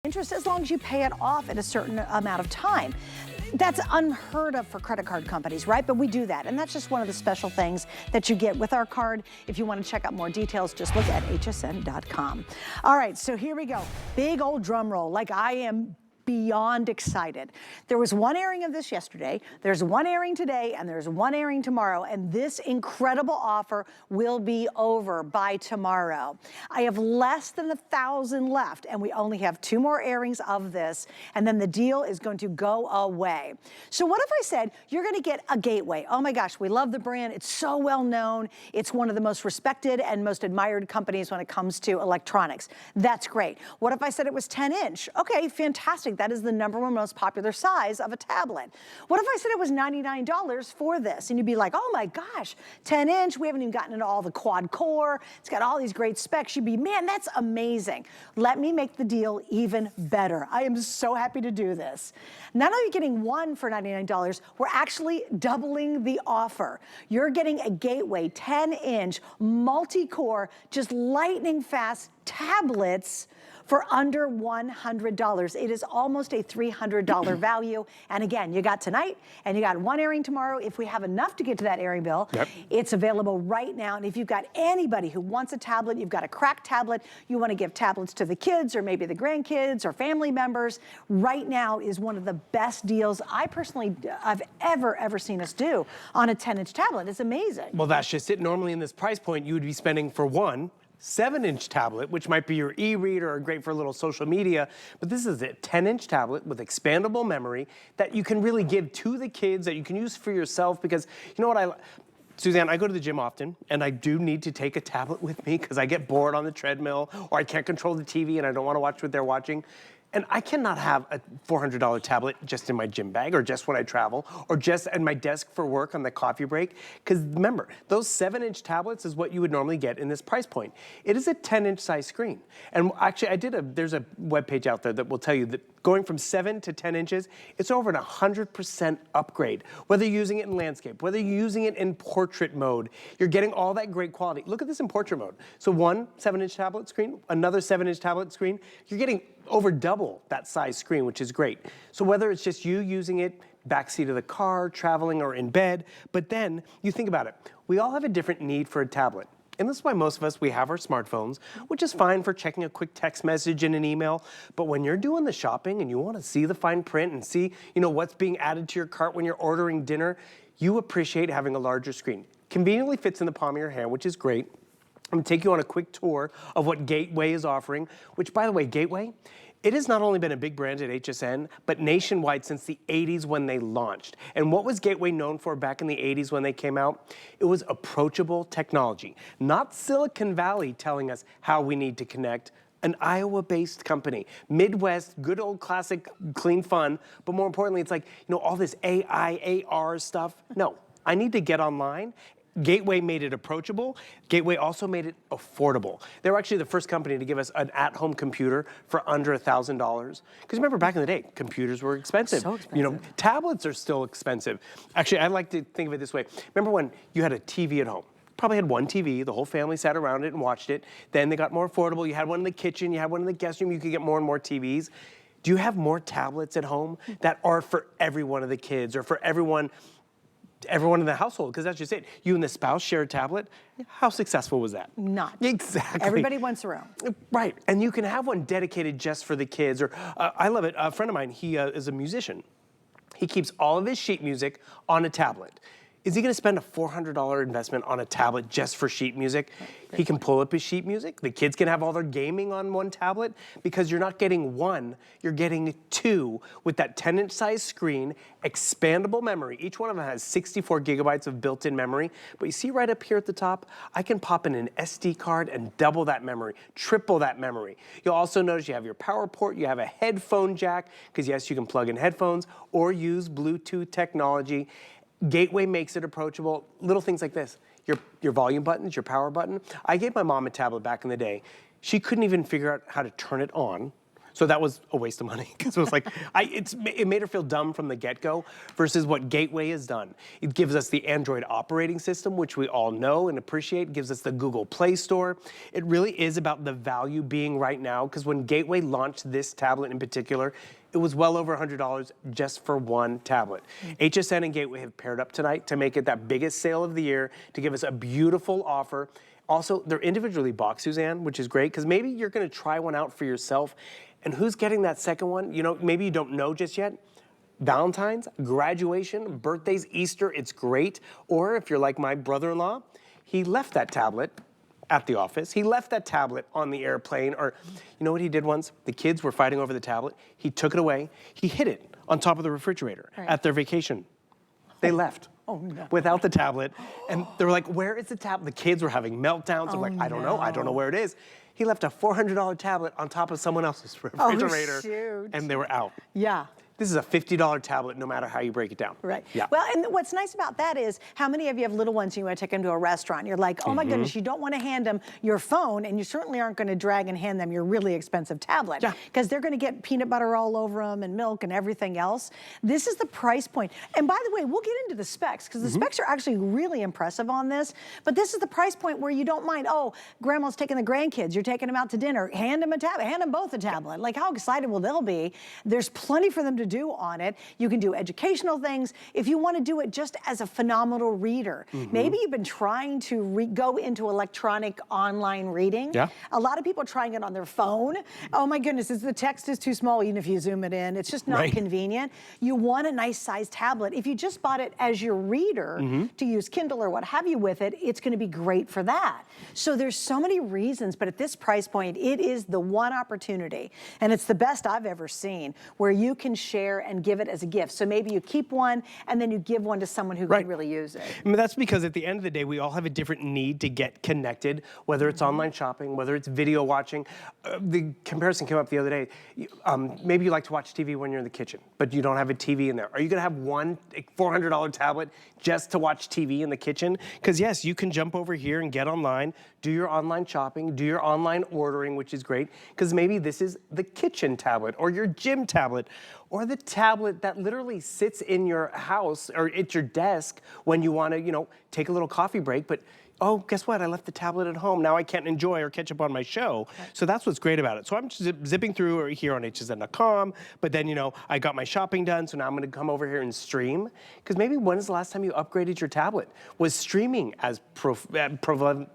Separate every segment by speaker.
Speaker 1: interest as long as you pay it off in a certain amount of time. That's unheard of for credit card companies, right? But we do that, and that's just one of the special things that you get with our card. If you want to check out more details, just look at hsn.com. All right, so here we go. Big old drum roll, like I am beyond excited. There was one airing of this yesterday, there's one airing today, and there's one airing tomorrow, and this incredible offer will be over by tomorrow. I have less than 1,000 left, and we only have 2 more airings of this, and then the deal is going to go away. So what if I said, you're gonna get a Gateway? Oh my gosh, we love the brand, it's so well known, it's one of the most respected and most admired companies when it comes to electronics. That's great. What if I said it was 10-inch? Okay, fantastic. That is the #1 most popular size of a tablet. What if I said it was $99 for this? And you'd be like, oh my gosh, 10-inch, we haven't even gotten into all the quad core, it's got all these great specs. You'd be, man, that's amazing. Let me make the deal even better. I am so happy to do this. Not only are you getting one for $99, we're actually doubling the offer. You're getting a Gateway 10-inch multi-core, just lightning fast tablets for under $100. It is almost a $300 value. And again, you got tonight and you got one airing tomorrow. If we have enough to get to that airing bill, it's available right now. And if you've got anybody who wants a tablet, you've got a cracked tablet, you want to give tablets to the kids or maybe the grandkids or family members, right now is one of the best deals I personally have ever seen us do on a 10-inch tablet. It's amazing.
Speaker 2: Well, that's just it. Normally in this price point, you would be spending for one 7-inch tablet, which might be your e-reader or great for a little social media, but this is a 10-inch tablet with expandable memory that you can really give to the kids, that you can use for yourself, because you know what Suzanne, I go to the gym often, and I do need to take a tablet with me because I get bored on the treadmill, or I can't control the TV and I don't want to watch what they're watching. And I cannot have a $400 tablet just in my gym bag or just when I travel or just at my desk for work on the coffee break. Because remember, those 7-inch tablets is what you would normally get in this price point. It is a 10-inch size screen. And actually, there's a web page out there that will tell you that going from 7 to 10 inches, it's over an 100% upgrade. Whether you're using it in landscape, whether you're using it in portrait mode, you're getting all that great quality. Look at this in portrait mode. So one 7-inch tablet screen, another 7-inch tablet screen, you're getting over double that size screen, which is great. So whether it's just you using it, backseat of the car, traveling, or in bed, but then you think about it. We all have a different need for a tablet. And this is why most of us, we have our smartphones, which is fine for checking a quick text message and an email. But when you're doing the shopping and you want to see the fine print and see, what's being added to your cart when you're ordering dinner, you appreciate having a larger screen. Conveniently fits in the palm of your hand, which is great. I'm gonna take you on a quick tour of what Gateway is offering, which, by the way, Gateway, it has not only been a big brand at HSN, but nationwide since the 80s when they launched. And what was Gateway known for back in the 80s when they came out? It was approachable technology, not Silicon Valley telling us how we need to connect. An Iowa-based company, Midwest, good old classic, clean fun, but more importantly, it's like, all this AI, AR stuff. No, I need to get online. Gateway made it approachable. Gateway also made it affordable. They were actually the first company to give us an at-home computer for under $1,000. Because remember, back in the day, computers were expensive.
Speaker 1: So expensive.
Speaker 2: Tablets are still expensive. Actually, I like to think of it this way. Remember when you had a TV at home? Probably had one TV, the whole family sat around it and watched it. Then they got more affordable. You had one in the kitchen, you had one in the guest room, you could get more and more TVs. Do you have more tablets at home that are for every one of the kids or for everyone in the household? Because that's just it. You and the spouse share a tablet. How successful was that?
Speaker 1: Not.
Speaker 2: Exactly.
Speaker 1: Everybody wants their own.
Speaker 2: Right. And you can have one dedicated just for the kids. Or I love it. A friend of mine, he is a musician. He keeps all of his sheet music on a tablet. Is he going to spend a $400 investment on a tablet just for sheet music? He can pull up his sheet music. The kids can have all their gaming on one tablet because you're not getting one, you're getting 2 with that 10-inch size screen, expandable memory. Each one of them has 64 gigabytes of built-in memory. But you see right up here at the top, I can pop in an SD card and double that memory, triple that memory. You'll also notice you have your power port, you have a headphone jack, because yes, you can plug in headphones or use Bluetooth technology. Gateway makes it approachable. Little things like this, your volume buttons, your power button. I gave my mom a tablet back in the day. She couldn't even figure out how to turn it on. So that was a waste of money because it was like, it made her feel dumb from the get-go versus what Gateway has done. It gives us the Android operating system, which we all know and appreciate. It gives us the Google Play Store. It really is about the value being right now, because when Gateway launched this tablet in particular, it was well over $100 just for one tablet. HSN and Gateway have paired up tonight to make it that biggest sale of the year, to give us a beautiful offer. Also, they're individually boxed, Suzanne, which is great, because maybe you're gonna try one out for yourself. And who's getting that second one? You know, maybe you don't know just yet. Valentine's, graduation, birthdays, Easter, it's great. Or if you're like my brother-in-law, he left that tablet at the office. He left that tablet on the airplane. Or you know what he did once? The kids were fighting over the tablet. He took it away. He hid it on top of the refrigerator at their vacation. They left. Oh, no. Without the tablet. And they were like, where is the tablet? The kids were having meltdowns. I'm like, I don't know where it is. He left a $400 tablet on top of someone else's refrigerator.
Speaker 1: Oh, shoot.
Speaker 2: And they were out.
Speaker 1: Yeah.
Speaker 2: This is a $50 tablet, no matter how you break it down.
Speaker 1: Right.
Speaker 2: Yeah.
Speaker 1: Well, and what's nice about that is, how many of you have little ones and you want to take them to a restaurant? You're like, oh my goodness, you don't want to hand them your phone, and you certainly aren't going to drag and hand them your really expensive tablet. Yeah. Because they're going to get peanut butter all over them and milk and everything else. This is the price point. And by the way, we'll get into the specs, because the specs are actually really impressive on this. But this is the price point where you don't mind, oh, grandma's taking the grandkids, you're taking them out to dinner, hand them a tablet, hand them both a tablet. Like, how excited will they be? There's plenty for them to do on it. You can do educational things. If you want to do it just as a phenomenal reader, maybe you've been trying to go into electronic online reading. Yeah. A lot of people are trying it on their phone. Oh my goodness, the text is too small even if you zoom it in. It's just not convenient. You want a nice sized tablet. If you just bought it as your reader to use Kindle or what have you with it, it's going to be great for that. So there's so many reasons, but at this price point, it is the one opportunity, and it's the best I've ever seen, where you can share and give it as a gift. So maybe you keep one and then you give one to someone who can really use it.
Speaker 2: I mean, that's because at the end of the day, we all have a different need to get connected, whether it's online shopping, whether it's video watching. The comparison came up the other day. Maybe you like to watch TV when you're in the kitchen, but you don't have a TV in there. Are you gonna have one $400 tablet just to watch TV in the kitchen? Because yes, you can jump over here and get online, do your online shopping, do your online ordering, which is great, because maybe this is the kitchen tablet or your gym tablet, or the tablet that literally sits in your house or at your desk when you want to, you know, take a little coffee break, but oh, guess what? I left the tablet at home. Now I can't enjoy or catch up on my show. So that's what's great about it. So I'm zipping through here on hsn.com, but then, you know, I got my shopping done, so now I'm going to come over here and stream. Because maybe when's the last time you upgraded your tablet? Was streaming as proficient?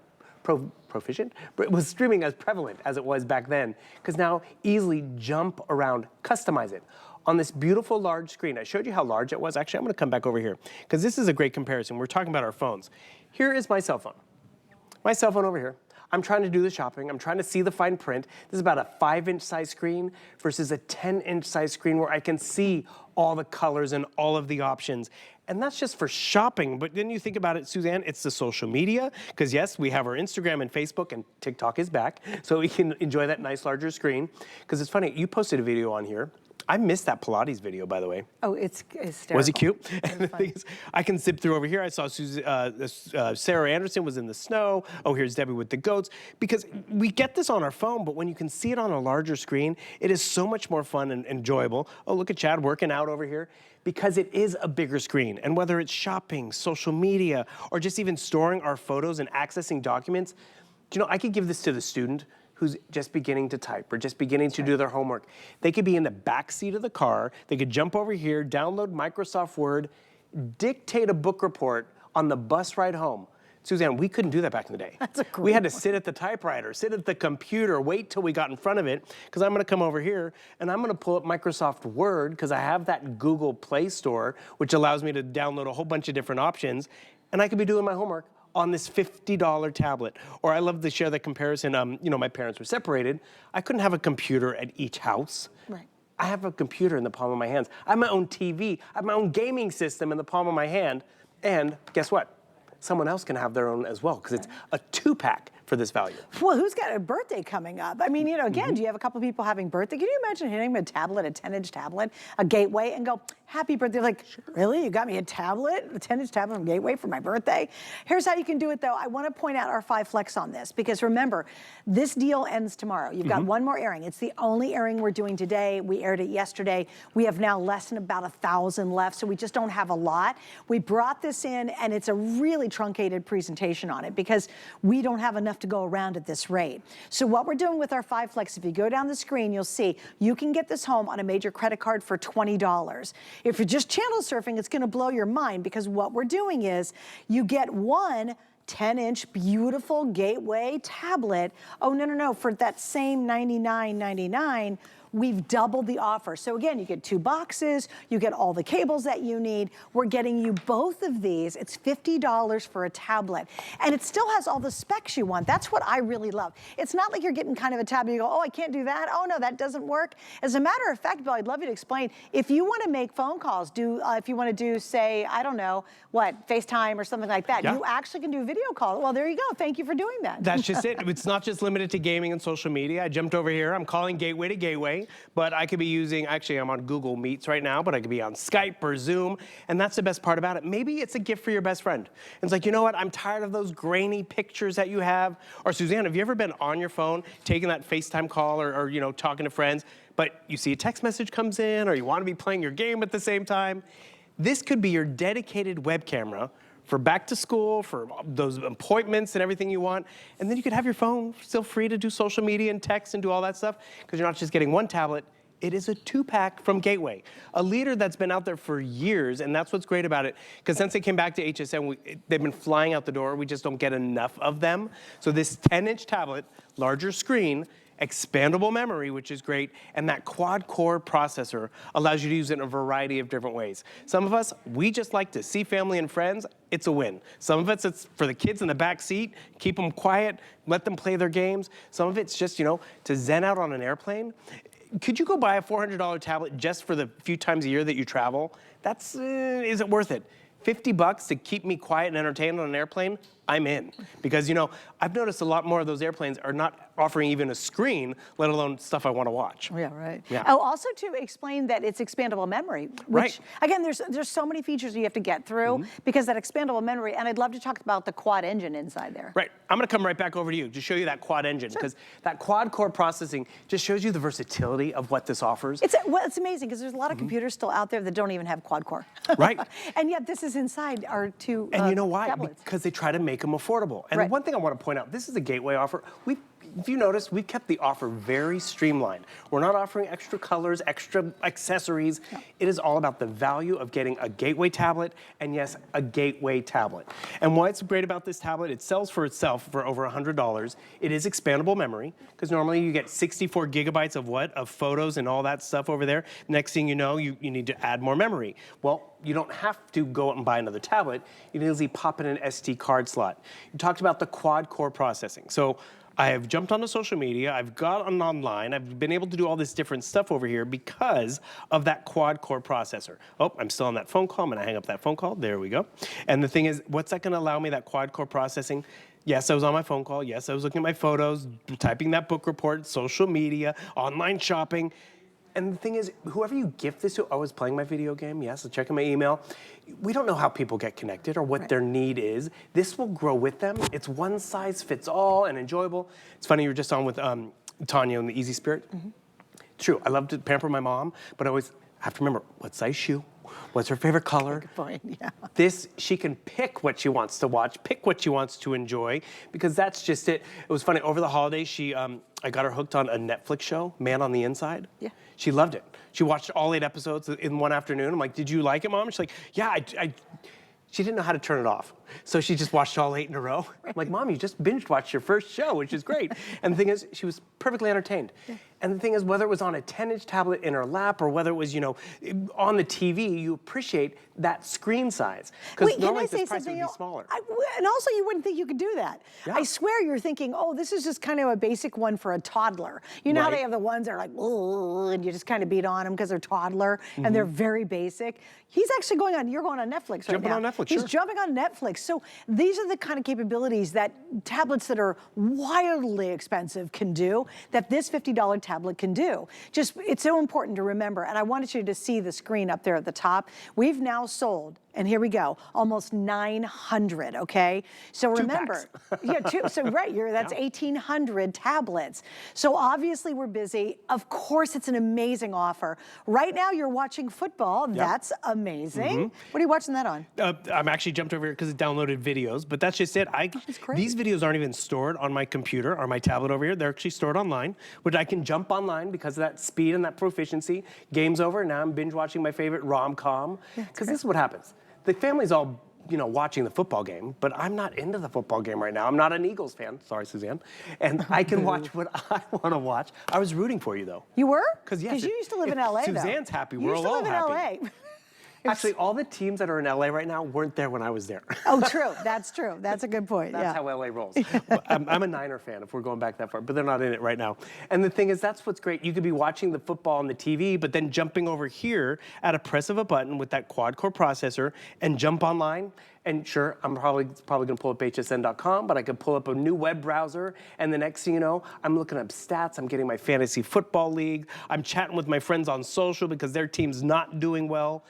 Speaker 2: But was streaming as prevalent as it was back then? Because now easily jump around, customize it. On this beautiful large screen, I showed you how large it was. Actually, I'm gonna come back over here, because this is a great comparison. We're talking about our phones. Here is my cell phone. My cell phone over here. I'm trying to do the shopping. I'm trying to see the fine print. This is about a 5-inch size screen versus a 10-inch size screen where I can see all the colors and all of the options. And that's just for shopping. But then you think about it, Suzanne, it's the social media. Because yes, we have our Instagram and Facebook, and TikTok is back. So we can enjoy that nice larger screen. Because it's funny, you posted a video on here. I missed that Pilates video, by the way.
Speaker 1: Oh, it's hysterical.
Speaker 2: Was it cute? And the thing is, I can zip through over here. I saw Sarah Anderson was in the snow. Oh, here's Debbie with the goats. Because we get this on our phone, but when you can see it on a larger screen, it is so much more fun and enjoyable. Oh, look at Chad working out over here. Because it is a bigger screen. And whether it's shopping, social media, or just even storing our photos and accessing documents, you know, I could give this to the student who's just beginning to type or just beginning to do their homework. They could be in the back seat of the car. They could jump over here, download Microsoft Word, dictate a book report on the bus ride home. Suzanne, we couldn't do that back in the day.
Speaker 1: That's a great
Speaker 2: We had to sit at the typewriter, sit at the computer, wait till we got in front of it, because I'm gonna come over here and I'm gonna pull up Microsoft Word, because I have that Google Play Store, which allows me to download a whole bunch of different options, and I could be doing my homework on this $50 tablet. Or I love to share the comparison, you know, my parents were separated. I couldn't have a computer at each house. Right. I have a computer in the palm of my hands. I have my own TV. I have my own gaming system in the palm of my hand. And guess what? Someone else can have their own as well, because it's a 2-pack for this value.
Speaker 1: Well, who's got a birthday coming up? I mean, you know, again, do you have a couple people having birthday? Can you imagine hitting a tablet, a 10-inch tablet, a Gateway, and go, happy birthday? Like, really? You got me a tablet, a 10-inch tablet from Gateway for my birthday? Here's how you can do it, though. I want to point out our 5 Flex on this, because remember, this deal ends tomorrow. You've got one more airing. It's the only airing we're doing today. We aired it yesterday. We have now less than about 1,000 left, so we just don't have a lot. We brought this in, and it's a really truncated presentation on it, because we don't have enough to go around at this rate. So what we're doing with our 5 Flex, if you go down the screen, you'll see you can get this home on a major credit card for $20. If you're just channel surfing, it's gonna blow your mind, because what we're doing is you get one 10-inch beautiful Gateway tablet. Oh, no, for that same $99.99, we've doubled the offer. So again, you get 2 boxes, you get all the cables that you need. We're getting you both of these. It's $50 for a tablet. And it still has all the specs you want. That's what I really love. It's not like you're getting kind of a tablet, you go, oh, I can't do that. Oh no, that doesn't work. As a matter of fact, Bill, I'd love you to explain, if you want to make phone calls, if you want to do, say, I don't know, what, FaceTime or something like that, you actually can do video call. Well, there you go. Thank you for doing that.
Speaker 2: That's just it. It's not just limited to gaming and social media. I jumped over here. I'm calling Gateway to Gateway, but I could be using, actually I'm on Google Meets right now, but I could be on Skype or Zoom, and that's the best part about it. Maybe it's a gift for your best friend. And it's like, you know what, I'm tired of those grainy pictures that you have. Or Suzanne, have you ever been on your phone, taking that FaceTime call or you know, talking to friends, but you see a text message comes in, or you want to be playing your game at the same time? This could be your dedicated web camera for back to school, for those appointments and everything you want. And then you could have your phone still free to do social media and text and do all that stuff, because you're not just getting one tablet. It is a 2-pack from Gateway, a leader that's been out there for years, and that's what's great about it, because since they came back to HSN, they've been flying out the door. We just don't get enough of them. So this 10-inch tablet, larger screen, expandable memory, which is great, and that quad-core processor allows you to use it in a variety of different ways. Some of us, we just like to see family and friends. It's a win. Some of it's for the kids in the back seat, keep them quiet, let them play their games. Some of it's just, you know, to zen out on an airplane. Could you go buy a $400 tablet just for the few times a year that you travel? That's, is it worth it? $50 to keep me quiet and entertained on an airplane? I'm in. Because, you know, I've noticed a lot more of those airplanes are not offering even a screen, let alone stuff I want to watch.
Speaker 1: Yeah, right.
Speaker 2: Yeah.
Speaker 1: Oh, also to explain that it's expandable memory, which, again, there's so many features you have to get through, because that expandable memory, and I'd love to talk about the quad engine inside there.
Speaker 2: Right. I'm going to come right back over to you to show you that quad engine, because that quad core processing just shows you the versatility of what this offers.
Speaker 1: Well, it's amazing, because there's a lot of computers still out there that don't even have quad core.
Speaker 2: Right.
Speaker 1: And yet this is inside our 2
Speaker 2: And you know why?
Speaker 1: tablets.
Speaker 2: Because they try to make them affordable. And one thing I want to point out, this is a Gateway offer. If you notice, we've kept the offer very streamlined. We're not offering extra colors, extra accessories. No. It is all about the value of getting a Gateway tablet, and yes, a Gateway tablet. And why it's great about this tablet, it sells for itself for over $100. It is expandable memory, because normally you get 64 gigabytes of of photos and all that stuff over there. Next thing you know, you need to add more memory. Well, you don't have to go out and buy another tablet. You can easily pop in an SD card slot. You talked about the quad core processing. So I have jumped onto social media, I've gotten online, I've been able to do all this different stuff over here because of that quad core processor. Oh, I'm still on that phone call, I'm gonna hang up that phone call, there we go. And the thing is, what's that gonna allow me, that quad core processing? Yes, I was on my phone call, yes, I was looking at my photos, typing that book report, social media, online shopping. And the thing is, whoever you gift this to, I was playing my video game, yes, I'm checking my email. We don't know how people get connected or what their need is. This will grow with them. It's one size fits all and enjoyable. It's funny, you were just on with Tanya in the Easy Spirit. True, I love to pamper my mom, but I always have to remember, what size shoe? What's her favorite color?
Speaker 1: Good point, yeah.
Speaker 2: This, she can pick what she wants to watch, pick what she wants to enjoy, because that's just it. It was funny, over the holidays, I got her hooked on a Netflix show, Man on the Inside. Yeah. She loved it. She watched all 8 episodes in one afternoon. I'm like, did you like it, Mom? She's like, yeah, she didn't know how to turn it off. So she just watched all 8 in a row. I'm like, Mom, you just binge watched your first show, which is great. And the thing is, she was perfectly entertained. Yeah. And the thing is, whether it was on a 10-inch tablet in her lap or whether it was, on the TV, you appreciate that screen size. Because normally at this price it would be smaller.
Speaker 1: And also you wouldn't think you could do that.
Speaker 2: Yeah.
Speaker 1: I swear you're thinking, oh, this is just kind of a basic one for a toddler. You know how they have the ones that are like, oh, and you just kind of beat on them because they're toddler and they're very basic. He's actually you're going on Netflix right now.
Speaker 2: Jumping on Netflix,
Speaker 1: He's jumping on Netflix. So these are the kind of capabilities that tablets that are wildly expensive can do, that this $50 tablet can do. It's so important to remember, and I wanted you to see the screen up there at the top. We've now sold, and here we go, almost 900, okay? So remember, that's 1,800 tablets. So obviously we're busy. Of course it's an amazing offer. Right now you're watching football. Yep. That's amazing. What are you watching that on?
Speaker 2: I'm actually jumped over here because it downloaded videos, but that's just it. These videos aren't even stored on my computer or my tablet over here. They're actually stored online, which I can jump online because of that speed and that proficiency. Game's over, now I'm binge watching my favorite rom-com. Because this is what happens. The family's all, watching the football game, but I'm not into the football game right now. I'm not an Eagles fan. Sorry, Suzanne. And I can watch what I want to watch. I was rooting for you, though.
Speaker 1: You were?
Speaker 2: Because
Speaker 1: you used to live in LA,
Speaker 2: Suzanne's happy, we're all happy.
Speaker 1: You used to live in LA.
Speaker 2: Actually, all the teams that are in LA right now weren't there when I was there.
Speaker 1: Oh, true. That's true. That's a good point.
Speaker 2: That's how LA rolls. I'm a Niner fan if we're going back that far, but they're not in it right now. And the thing is, that's what's great. You could be watching the football on the TV, but then jumping over here at a press of a button with that quad-core processor and jump online. And sure, I'm probably going to pull up hsn.com, but I could pull up a new web browser, and the next thing you know, I'm looking up stats, I'm getting my fantasy football league, I'm chatting with my friends on social because their team's not doing well.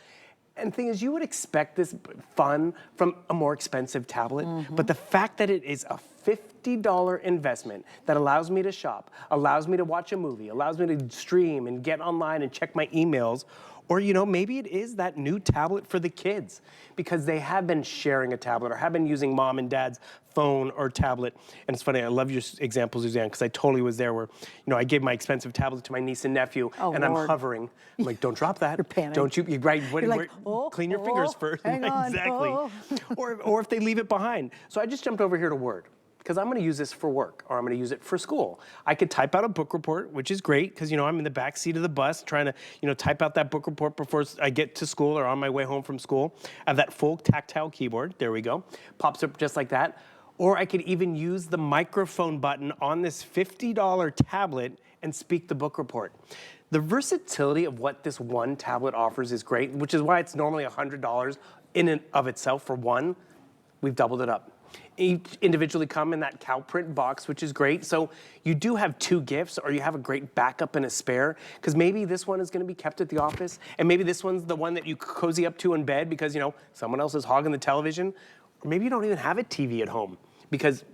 Speaker 2: And the thing is, you would expect this fun from a more expensive tablet, but the fact that it is a $50 investment that allows me to shop, allows me to watch a movie, allows me to stream and get online and check my emails, or maybe it is that new tablet for the kids because they have been sharing a tablet or have been using mom and dad's phone or tablet. And it's funny, I love your example, Suzanne, because I totally was there where, I gave my expensive tablet to my niece and nephew, and Lord. I'm hovering. I'm like, don't drop that.
Speaker 1: You're panicking.
Speaker 2: Don't you, clean your fingers first.
Speaker 1: Hang on.
Speaker 2: Exactly. Or if they leave it behind. So I just jumped over here to Word, because I'm going to use this for work or I'm going to use it for school. I could type out a book report, which is great because, I'm in the back seat of the bus trying to, type out that book report before I get to school or on my way home from school. I have that full tactile keyboard. There we go. Pops up just like that. Or I could even use the microphone button on this $50 tablet and speak the book report. The versatility of what this one tablet offers is great, which is why it's normally $100 in and of itself for one. We've doubled it up. Each individually come in that cow print box, which is great. So you do have two gifts, or you have a great backup and a spare, because maybe this one is going to be kept at the office, and maybe this one's the one that you cozy up to in bed because, someone else is hogging the television, or maybe you don't even have a TV at home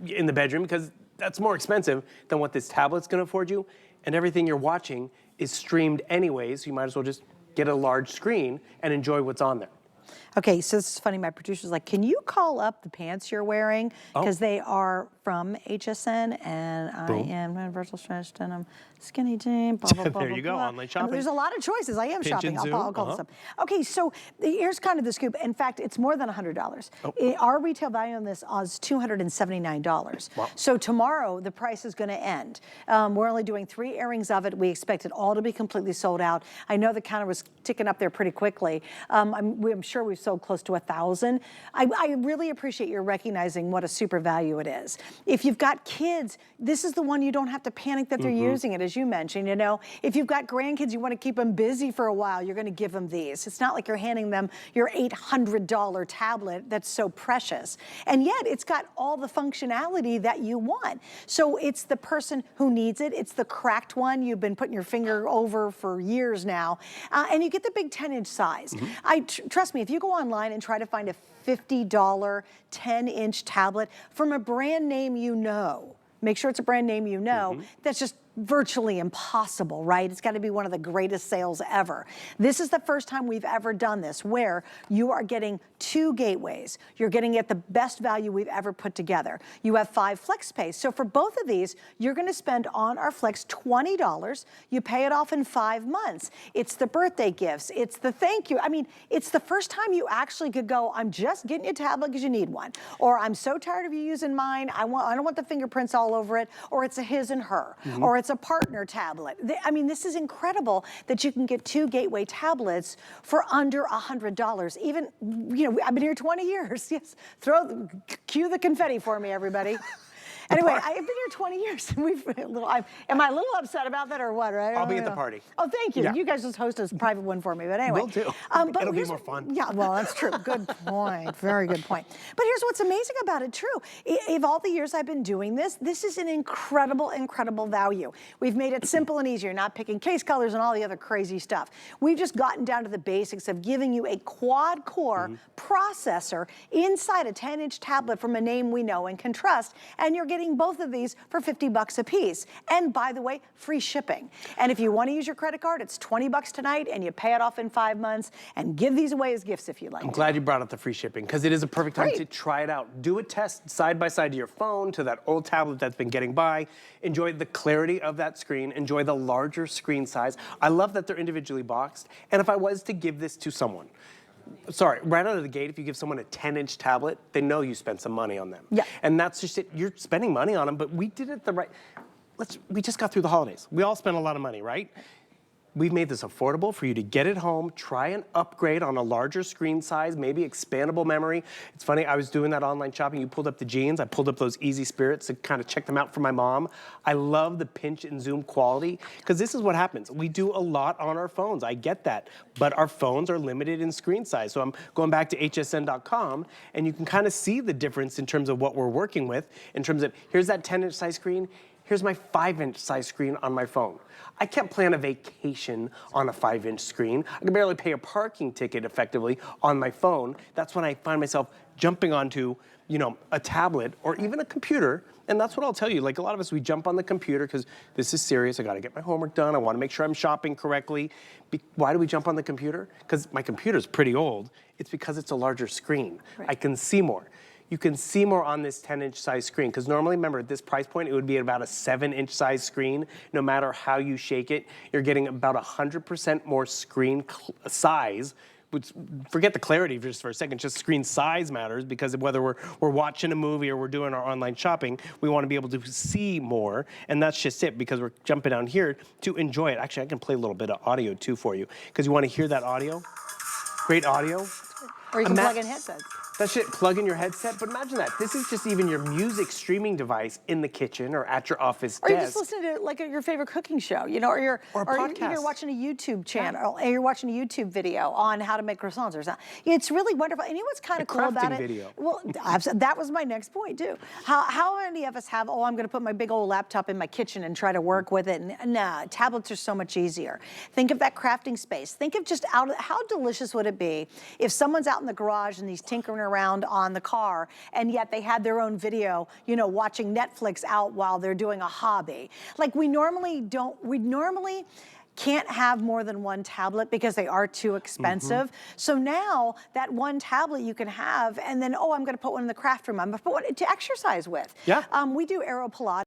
Speaker 2: in the bedroom because that's more expensive than what this tablet's going to afford you, and everything you're watching is streamed anyways, so you might as well just get a large screen and enjoy what's on there.
Speaker 1: Okay, so this is funny. My producer's like, can you call up the pants you're wearing? Because they are from HSN, and I am virtual stretch denim, skinny jean, blah, blah, blah,
Speaker 2: There you go,
Speaker 1: blah.
Speaker 2: online shopping.
Speaker 1: There's a lot of choices. I am
Speaker 2: Pinch
Speaker 1: shopping.
Speaker 2: and
Speaker 1: I'll call this up. Okay, so here's kind of the scoop. In fact, it's more than $100. Our retail value on this is $279.
Speaker 2: Wow.
Speaker 1: So tomorrow, the price is going to end. We're only doing 3 airings of it. We expect it all to be completely sold out. I know the counter was ticking up there pretty quickly. I'm sure we've sold close to 1,000. I really appreciate your recognizing what a super value it is. If you've got kids, this is the one you don't have to panic that they're using it, as you mentioned. If you've got grandkids, you want to keep them busy for a while, you're going to give them these. It's not like you're handing them your $800 tablet that's so precious. And yet it's got all the functionality that you want. So it's the person who needs it. It's the cracked one you've been putting your finger over for years now. And you get the big 10-inch size. Trust me, if you go online and try to find a $50 10-inch tablet from a brand name make sure it's a brand name that's just virtually impossible, right? It's got to be one of the greatest sales ever. This is the first time we've ever done this, where you are getting 2 gateways. You're getting at the best value we've ever put together. You have 5 flex space. So for both of these, you're going to spend on our flex $20. You pay it off in 5 months. It's the birthday gifts. It's the thank you. I mean, it's the first time you actually could go, I'm just getting you a tablet because you need one. Or I'm so tired of you using mine. I don't want the fingerprints all over it. Or it's a his and her. Or it's a partner tablet. I mean, this is incredible that you can get 2 Gateway tablets for under $100. Even, you know, I've been here 20 years. Yes, cue the confetti for me, everybody. Anyway, I've been here 20 years, and am I a little upset about that or what, right?
Speaker 2: I'll be at the party.
Speaker 1: Oh, thank you.
Speaker 2: Yeah.
Speaker 1: You guys just host a private one for me, but anyway.
Speaker 2: Will do.
Speaker 1: But
Speaker 2: It'll be more fun.
Speaker 1: Yeah, well, that's true. Good point. Very good point. But here's what's amazing about it, true. Of all the years I've been doing this, this is an incredible, incredible value. We've made it simple and easier, not picking case colors and all the other crazy stuff. We've just gotten down to the basics of giving you a quad-core processor inside a 10-inch tablet from a name we know and can trust, and you're getting both of these for $50 a piece. And by the way, free shipping. And if you want to use your credit card, it's $20 tonight, and you pay it off in 5 months, and give these away as gifts if you like.
Speaker 2: I'm glad you brought up the free shipping, because it is a perfect time to try it out. Do a test side by side to your phone, to that old tablet that's been getting by. Enjoy the clarity of that screen. Enjoy the larger screen size. I love that they're individually boxed. And if I was to give this to someone, sorry, right out of the gate, if you give someone a 10-inch tablet, they know you spent some money on them.
Speaker 1: Yeah.
Speaker 2: And that's just it. You're spending money on them, but we did it the right. We just got through the holidays. We all spent a lot of money, right? We've made this affordable for you to get it home, try an upgrade on a larger screen size, maybe expandable memory. It's funny, I was doing that online shopping. You pulled up the jeans. I pulled up those Easy Spirits to kind of check them out for my mom. I love the pinch and zoom quality, because this is what happens. We do a lot on our phones. I get that, but our phones are limited in screen size. So I'm going back to hsn.com, and you can kind of see the difference in terms of what we're working with, in terms of, here's that 10-inch size screen. Here's my 5-inch size screen on my phone. I can't plan a vacation on a 5-inch screen. I can barely pay a parking ticket effectively on my phone. That's when I find myself jumping onto, you know, a tablet or even a computer. And that's what I'll tell you. Like, a lot of us, we jump on the computer because this is serious. I got to get my homework done. I want to make sure I'm shopping correctly. Why do we jump on the computer? Because my computer's pretty old. It's because it's a larger screen. Right. I can see more. You can see more on this 10-inch size screen, because normally, remember, at this price point, it would be about a 7-inch size screen. No matter how you shake it, you're getting about 100% more screen size. Which, forget the clarity just for a second, just screen size matters, because whether we're watching a movie or we're doing our online shopping, we want to be able to see more, and that's just it, because we're jumping down here to enjoy it. Actually, I can play a little bit of audio too for you, because you want to hear that audio? Great audio.
Speaker 1: Or you can plug in headsets.
Speaker 2: That shit, plug in your headset, but imagine that. This is just even your music streaming device in the kitchen or at your office desk.
Speaker 1: Or you're just listening to like your favorite cooking show, you know, or you're watching a YouTube channel, or you're watching a YouTube video on how to make croissants or something. It's really wonderful. And you know what's kind of cool about it?
Speaker 2: Video.
Speaker 1: Well, that was my next point too. How many of us have, oh, I'm going to put my big old laptop in my kitchen and try to work with it? Nah, tablets are so much easier. Think of that crafting space. Think of just how delicious would it be if someone's out in the garage and he's tinkering around on the car, and yet they had their own video, you know, watching Netflix out while they're doing a hobby. Like, we normally can't have more than one tablet because they are too expensive. So now that one tablet you can have, and then, oh, I'm going to put one in the craft room. I'm going to put one to exercise with.
Speaker 2: Yeah.
Speaker 1: We do Aero Pilates.